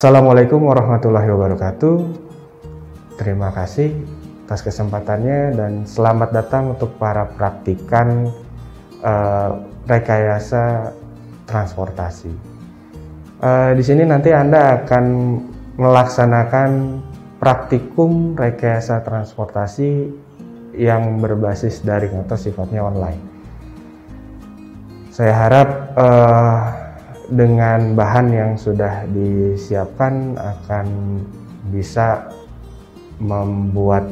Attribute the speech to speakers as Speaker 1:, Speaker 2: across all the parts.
Speaker 1: Assalamualaikum warahmatullahi wabarakatuh. Terima kasih atas kesempatannya dan selamat datang untuk para praktikan rekayasa transportasi. Di sini nanti Anda akan melaksanakan praktikum rekayasa transportasi yang berbasis daring atau sifatnya online. Saya harap dengan bahan yang sudah disiapkan akan bisa membuat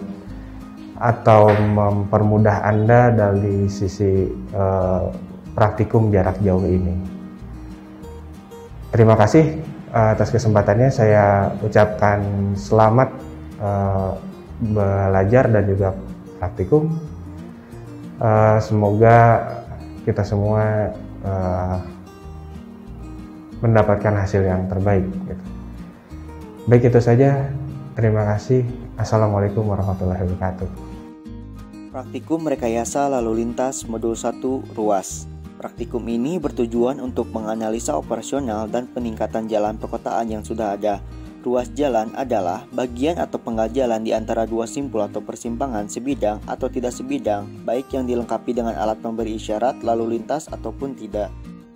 Speaker 1: atau mempermudah Anda dari sisi praktikum jarak jauh ini. Terima kasih atas kesempatannya. Saya ucapkan selamat belajar dan juga praktikum. Semoga kita semua mendapatkan hasil yang terbaik. Baik, itu saja. Terima kasih. Assalamualaikum warahmatullahi wabarakatuh.
Speaker 2: Praktikum Rekayasa Lalu Lintas Modul 1 Ruas. Praktikum ini bertujuan untuk menganalisa operasional dan peningkatan jalan perkotaan yang sudah ada. Ruas jalan adalah bagian atau penggal jalan di antara dua simpul atau persimpangan sebidang atau tidak sebidang, baik yang dilengkapi dengan alat pemberi isyarat lalu lintas ataupun tidak.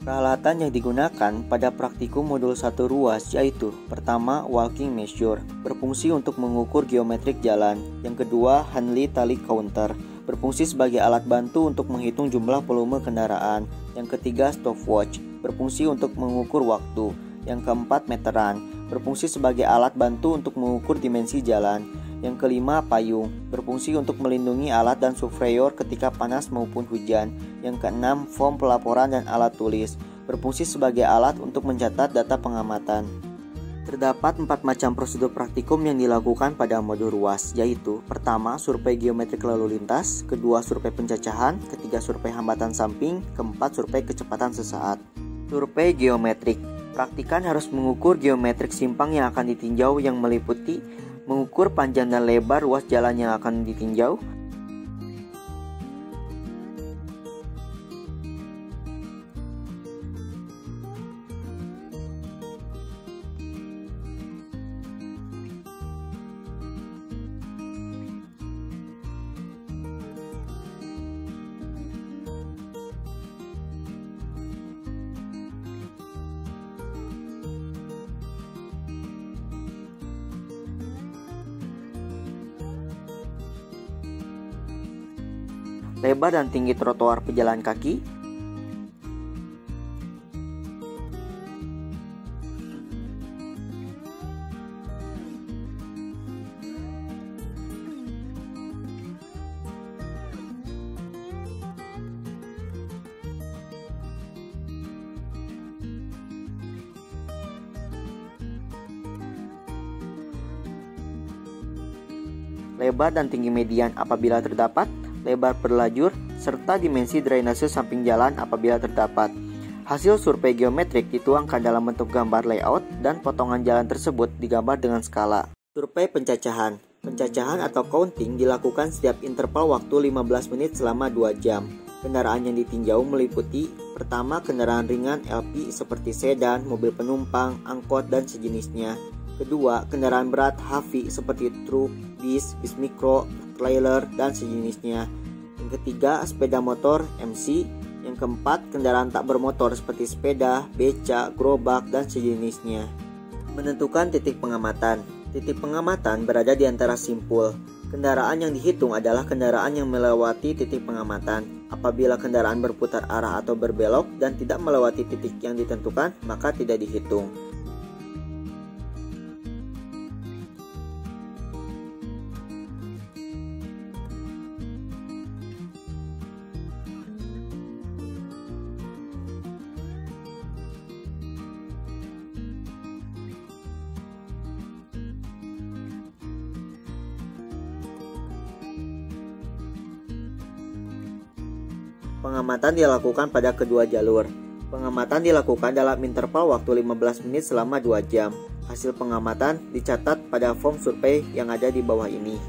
Speaker 2: Peralatan yang digunakan pada praktikum modul 1 ruas yaitu: pertama, walking measure, berfungsi untuk mengukur geometrik jalan. Yang kedua, Hanley tali counter, berfungsi sebagai alat bantu untuk menghitung jumlah volume kendaraan. Yang ketiga, stopwatch, berfungsi untuk mengukur waktu. Yang keempat, meteran, berfungsi sebagai alat bantu untuk mengukur dimensi jalan. Yang kelima, payung, berfungsi untuk melindungi alat dan surveyor ketika panas maupun hujan. Yang keenam, form pelaporan dan alat tulis, berfungsi sebagai alat untuk mencatat data pengamatan. Terdapat 4 macam prosedur praktikum yang dilakukan pada modul ruas, yaitu: pertama, survei geometrik lalu lintas, kedua, survei pencacahan, ketiga, survei hambatan samping, keempat, survei kecepatan sesaat. Survei geometrik. Praktikan harus mengukur geometrik simpang yang akan ditinjau yang meliputi mengukur panjang dan lebar ruas jalan yang akan ditinjau, lebar dan tinggi trotoar pejalan kaki, lebar dan tinggi median apabila terdapat, lebar berlajur, serta dimensi drainase samping jalan apabila terdapat. Hasil survei geometrik dituangkan dalam bentuk gambar layout dan potongan jalan tersebut digambar dengan skala. Survei pencacahan. Pencacahan atau counting dilakukan setiap interval waktu 15 menit selama 2 jam. Kendaraan yang ditinjau meliputi: pertama, kendaraan ringan LP seperti sedan, mobil penumpang, angkot, dan sejenisnya. Kedua, kendaraan berat HV seperti truk, bis mikro, trailer, dan sejenisnya. Yang ketiga, sepeda motor MC. Yang keempat, kendaraan tak bermotor seperti sepeda, beca, gerobak, dan sejenisnya. Menentukan titik pengamatan. Titik pengamatan berada di antara simpul. Kendaraan yang dihitung adalah kendaraan yang melewati titik pengamatan. Apabila kendaraan berputar arah atau berbelok dan tidak melewati titik yang ditentukan, maka tidak dihitung. Pengamatan dilakukan pada kedua jalur. Pengamatan dilakukan dalam interval waktu 15 menit selama 2 jam. Hasil pengamatan dicatat pada form survei yang ada di bawah ini.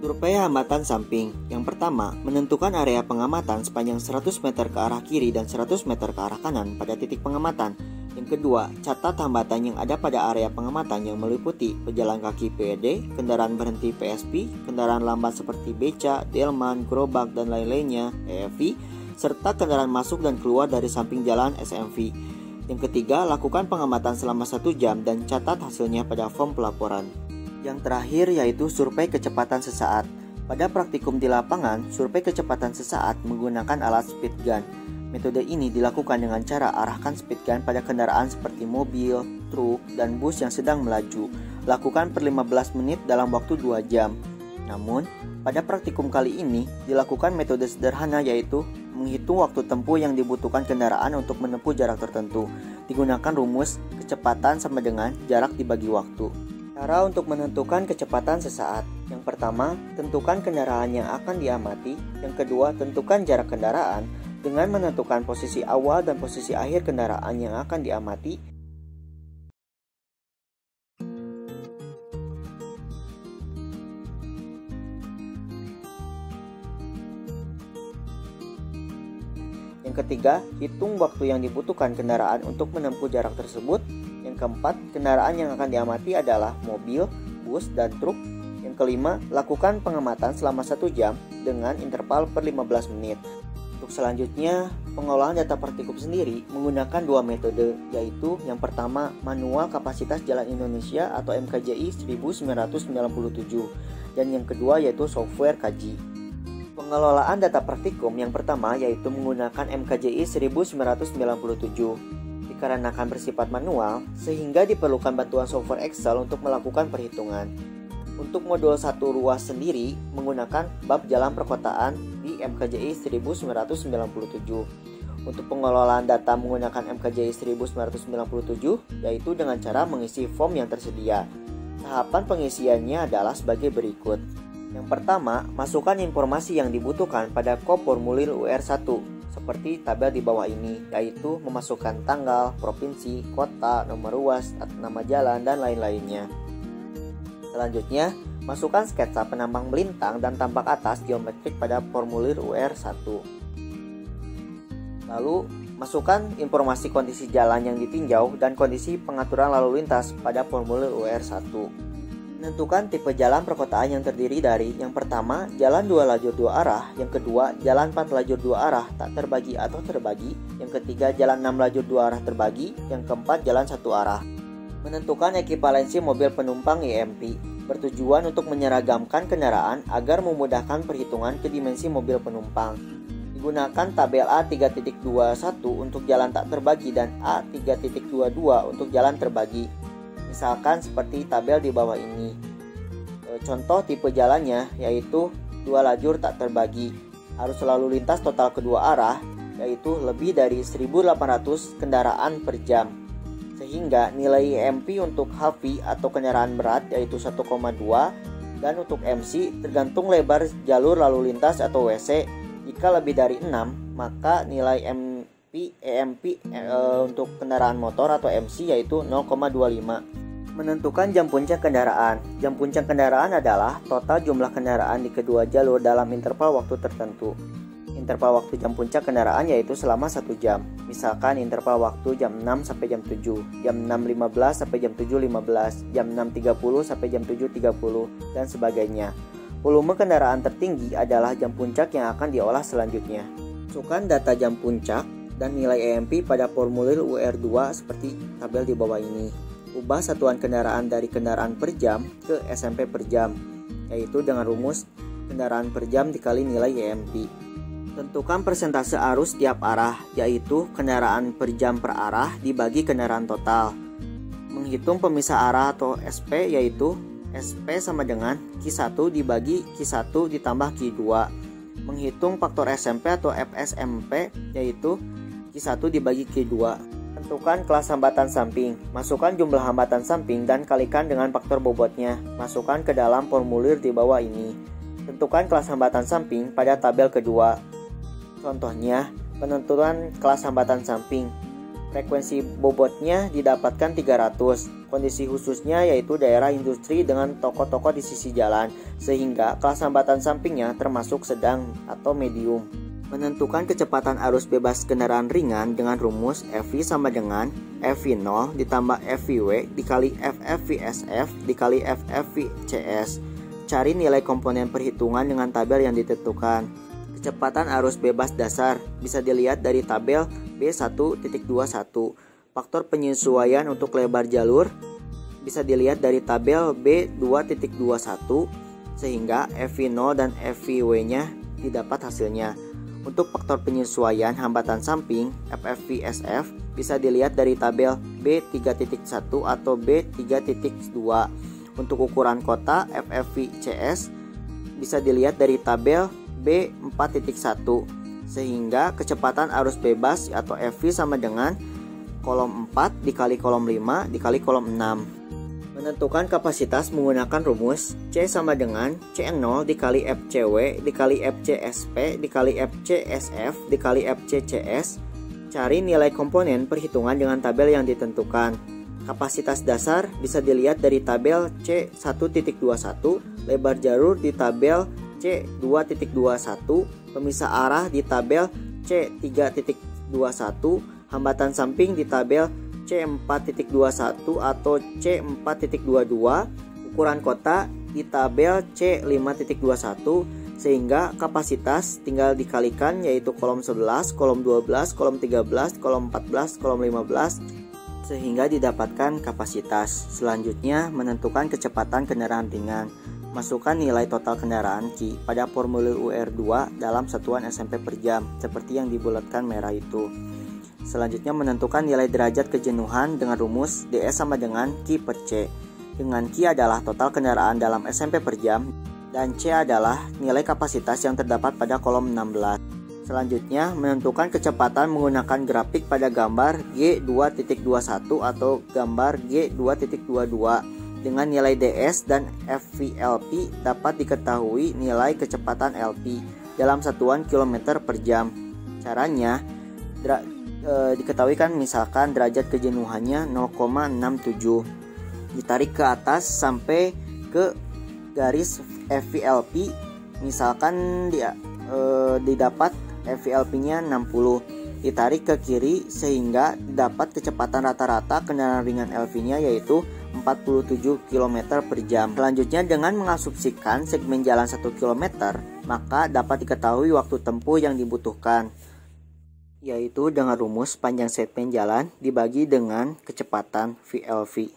Speaker 2: Survei hambatan samping. Yang pertama, menentukan area pengamatan sepanjang 100 meter ke arah kiri dan 100 meter ke arah kanan pada titik pengamatan. Yang Yang kedua, catat hambatan yang ada pada area pengamatan yang meliputi pejalan kaki PED, kendaraan berhenti PSP, kendaraan lambat seperti beca, delman, gerobak, dan lain-lainnya EFV, serta kendaraan masuk dan keluar dari samping jalan SMV. Yang ketiga, lakukan pengamatan selama 1 jam dan catat hasilnya pada form pelaporan. Yang terakhir yaitu survei kecepatan sesaat. Pada praktikum di lapangan, survei kecepatan sesaat menggunakan alat speed gun. Metode ini dilakukan dengan cara arahkan speed gun pada kendaraan seperti mobil, truk, dan bus yang sedang melaju. Lakukan per 15 menit dalam waktu 2 jam. Namun, pada praktikum kali ini dilakukan metode sederhana yaitu menghitung waktu tempuh yang dibutuhkan kendaraan untuk menempuh jarak tertentu. Digunakan rumus kecepatan sama dengan jarak dibagi waktu. Cara untuk menentukan kecepatan sesaat. Yang pertama, tentukan kendaraan yang akan diamati. Yang kedua, tentukan jarak kendaraan dengan menentukan posisi awal dan posisi akhir kendaraan yang akan diamati. Yang ketiga, hitung waktu yang dibutuhkan kendaraan untuk menempuh jarak tersebut. Yang keempat, kendaraan yang akan diamati adalah mobil, bus, dan truk. Yang kelima, lakukan pengamatan selama 1 jam dengan interval per 15 menit. Untuk selanjutnya, pengolahan data praktikum sendiri menggunakan 2 metode, yaitu yang pertama, manual kapasitas jalan Indonesia atau MKJI 1997, dan yang kedua yaitu software KAJI. Pengelolaan data praktikum yang pertama yaitu menggunakan MKJI 1997. Dikarenakan bersifat manual, sehingga diperlukan bantuan software Excel untuk melakukan perhitungan. Untuk modul 1 ruas sendiri menggunakan bab jalan perkotaan di MKJI 1997. Untuk pengelolaan data menggunakan MKJI 1997 yaitu dengan cara mengisi form yang tersedia. Tahapan pengisiannya adalah sebagai berikut. Yang pertama, masukkan informasi yang dibutuhkan pada kop formulir UR1 seperti tabel di bawah ini, yaitu memasukkan tanggal, provinsi, kota, nomor ruas, nama jalan, dan lain-lainnya. Selanjutnya, masukkan sketsa penambang melintang dan tampak atas geometrik pada formulir UR1. Lalu, masukkan informasi kondisi jalan yang ditinjau dan kondisi pengaturan lalu lintas pada formulir UR1. Menentukan tipe jalan perkotaan yang terdiri dari yang pertama, jalan 2 lajur 2 arah, yang kedua, jalan 4 lajur 2 arah tak terbagi atau terbagi, yang ketiga, jalan 6 lajur 2 arah terbagi, yang keempat, jalan 1 arah. Menentukan ekivalensi mobil penumpang EMP, bertujuan untuk menyeragamkan kendaraan agar memudahkan perhitungan ke dimensi mobil penumpang. Digunakan tabel A3.21 untuk jalan tak terbagi dan A3.22 untuk jalan terbagi. Misalkan seperti tabel di bawah ini. Contoh tipe jalannya yaitu 2 lajur tak terbagi. Arus lalu lintas total kedua arah yaitu lebih dari 1.800 kendaraan per jam. Sehingga nilai EMP untuk HV atau kendaraan berat yaitu 1,2 dan untuk MC tergantung lebar jalur lalu lintas atau WC. Jika lebih dari 6 maka nilai EMP untuk kendaraan motor atau MC yaitu 0,25. Menentukan jam puncak kendaraan. Jam puncak kendaraan adalah total jumlah kendaraan di kedua jalur dalam interval waktu tertentu. Interval waktu jam puncak kendaraan yaitu selama 1 jam. Misalkan interval waktu jam 6 sampai jam 7, jam 6.15 sampai jam 7.15, jam 6.30 sampai jam 7.30, dan sebagainya. Volume kendaraan tertinggi adalah jam puncak yang akan diolah selanjutnya. Masukkan data jam puncak dan nilai EMP pada formulir UR2 seperti tabel di bawah ini. Ubah satuan kendaraan dari kendaraan per jam ke SMP per jam, yaitu dengan rumus kendaraan per jam dikali nilai EMP. Tentukan persentase arus tiap arah, yaitu kendaraan per jam per arah dibagi kendaraan total. Menghitung pemisah arah atau SP, yaitu SP sama dengan Q1 dibagi Q1 ditambah Q2. Menghitung faktor SMP atau FSMP, yaitu Q1 dibagi Q2. Tentukan kelas hambatan samping. Masukkan jumlah hambatan samping dan kalikan dengan faktor bobotnya. Masukkan ke dalam formulir di bawah ini. Tentukan kelas hambatan samping pada tabel kedua. Contohnya, penentuan kelas hambatan samping. Frekuensi bobotnya didapatkan 300. Kondisi khususnya yaitu daerah industri dengan toko-toko di sisi jalan, sehingga kelas hambatan sampingnya termasuk sedang atau medium. Menentukan kecepatan arus bebas kendaraan ringan dengan rumus FV sama dengan FV0 ditambah FVW dikali FFVSF dikali FFVCS. Cari nilai komponen perhitungan dengan tabel yang ditentukan. Kecepatan arus bebas dasar bisa dilihat dari tabel B1.21. Faktor penyesuaian untuk lebar jalur bisa dilihat dari tabel B2.21 sehingga FV0 dan FVW-nya didapat hasilnya. Untuk faktor penyesuaian hambatan samping FFVSF bisa dilihat dari tabel B3.1 atau B3.2. Untuk ukuran kota FFVCS bisa dilihat dari tabel B4.1 sehingga kecepatan arus bebas atau FV sama dengan kolom 4 dikali kolom 5 dikali kolom 6. Menentukan kapasitas menggunakan rumus C sama dengan C0 dikali FCW dikali FCSP dikali FCSF dikali FCCS. Cari nilai komponen perhitungan dengan tabel yang ditentukan. Kapasitas dasar bisa dilihat dari tabel C1.21, lebar jalur di tabel C2.21, pemisah arah di tabel C3.21, hambatan samping di tabel C4.21 atau C4.22, ukuran kota di tabel C5.21 sehingga kapasitas tinggal dikalikan yaitu kolom 11, kolom 12, kolom 13, kolom 14, kolom 15 sehingga didapatkan kapasitas. Selanjutnya menentukan kecepatan kendaraan ringan. Masukkan nilai total kendaraan Q pada formulir UR2 dalam satuan SMP per jam seperti yang dibulatkan merah itu. Selanjutnya menentukan nilai derajat kejenuhan dengan rumus DS sama dengan Q per C. Dengan Q adalah total kendaraan dalam SMP per jam dan C adalah nilai kapasitas yang terdapat pada kolom 16. Selanjutnya menentukan kecepatan menggunakan grafik pada gambar G2.21 atau gambar G2.22. Dengan nilai DS dan FVLP dapat diketahui nilai kecepatan LP dalam satuan kilometer per jam. Caranya diketahui kan misalkan derajat kejenuhannya 0,67 ditarik ke atas sampai ke garis FVLP misalkan didapat FVLP-nya 60 ditarik ke kiri sehingga didapat kecepatan rata-rata kendaraan ringan LV-nya yaitu 47 km per jam. Selanjutnya dengan mengasumsikan segmen jalan 1 km maka dapat diketahui waktu tempuh yang dibutuhkan yaitu dengan rumus panjang segmen jalan dibagi dengan kecepatan VLV.